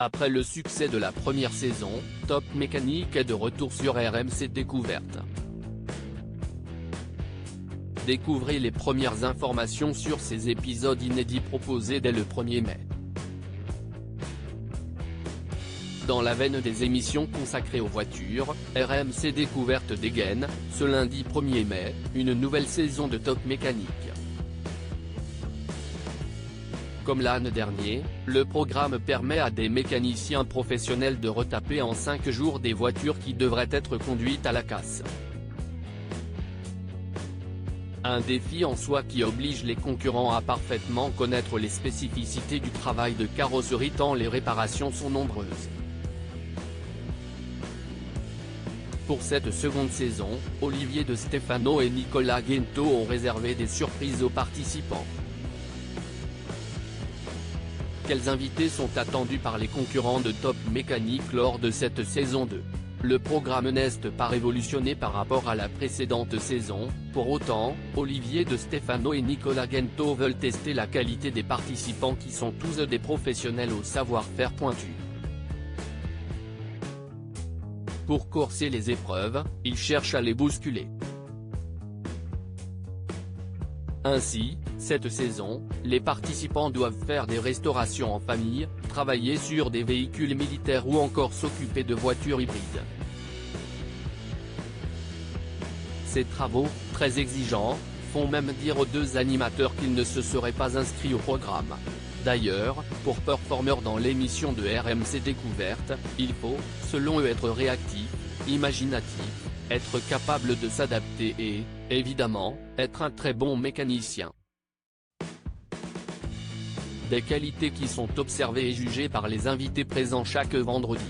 Après le succès de la première saison, Top Mécanique est de retour sur RMC Découverte. Découvrez les premières informations sur ces épisodes inédits proposés dès le 1er mai. Dans la veine des émissions consacrées aux voitures, RMC Découverte dégaine, ce lundi 1er mai, une nouvelle saison de Top Mécanique. Comme l'année dernière, le programme permet à des mécaniciens professionnels de retaper en 5 jours des voitures qui devraient être conduites à la casse. Un défi en soi qui oblige les concurrents à parfaitement connaître les spécificités du travail de carrosserie tant les réparations sont nombreuses. Pour cette seconde saison, Olivier De Stefano et Nicolas Gento ont réservé des surprises aux participants. Quels invités sont attendus par les concurrents de Top Mécanique lors de cette saison 2 ? Le programme n'est pas révolutionné par rapport à la précédente saison, pour autant, Olivier De Stefano et Nicolas Gento veulent tester la qualité des participants qui sont tous des professionnels au savoir-faire pointu. Pour corser les épreuves, ils cherchent à les bousculer. Ainsi, cette saison, les participants doivent faire des restaurations en famille, travailler sur des véhicules militaires ou encore s'occuper de voitures hybrides. Ces travaux, très exigeants, font même dire aux deux animateurs qu'ils ne se seraient pas inscrits au programme. D'ailleurs, pour performer dans l'émission de RMC Découverte, il faut, selon eux, être réactif, imaginatif, être capable de s'adapter et, évidemment, être un très bon mécanicien. Des qualités qui sont observées et jugées par les invités présents chaque vendredi.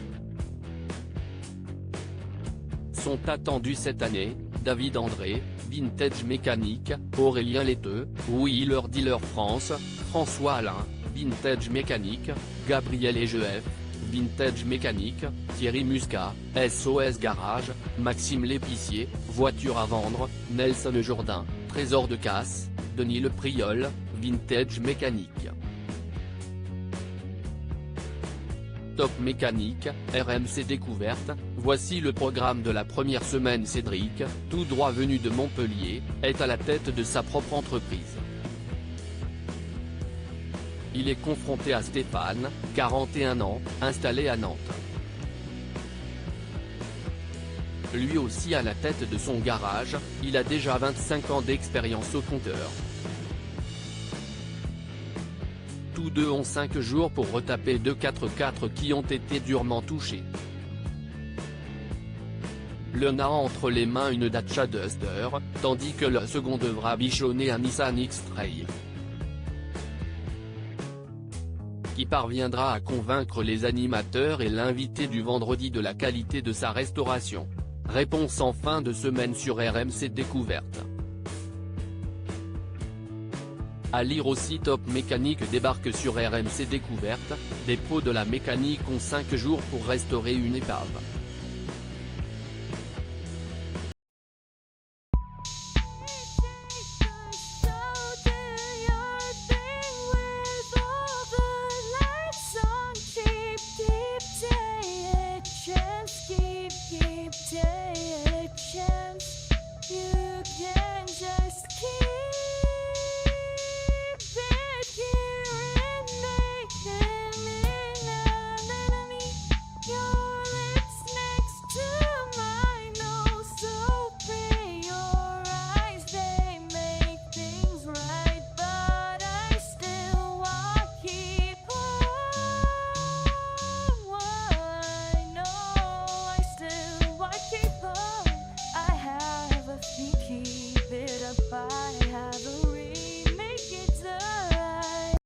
Sont attendus cette année, David André, Vintage Mécanique, Aurélien Letteux, Wheeler Dealer France, François Alain, Vintage Mécanique, Gabriel Egef, Vintage Mécanique, Thierry Muscat, SOS Garage, Maxime Lépicier, Voiture à vendre, Nelson Jourdain, Trésor de casse, Denis Le Priol, Vintage Mécanique. Top Mécanique, RMC Découverte, voici le programme de la première semaine. Cédric, tout droit venu de Montpellier, est à la tête de sa propre entreprise. Il est confronté à Stéphane, 41 ans, installé à Nantes. Lui aussi à la tête de son garage, il a déjà 25 ans d'expérience au compteur. Tous deux ont 5 jours pour retaper 2 4x4 qui ont été durement touchés. L'un a entre les mains une Dacia Duster, tandis que le second devra bichonner un Nissan X-Trail. Qui parviendra à convaincre les animateurs et l'invité du vendredi de la qualité de sa restauration? Réponse en fin de semaine sur RMC Découverte. À lire aussi, Top Mécanique débarque sur RMC Découverte, des pros de la mécanique ont 5 jours pour restaurer une épave.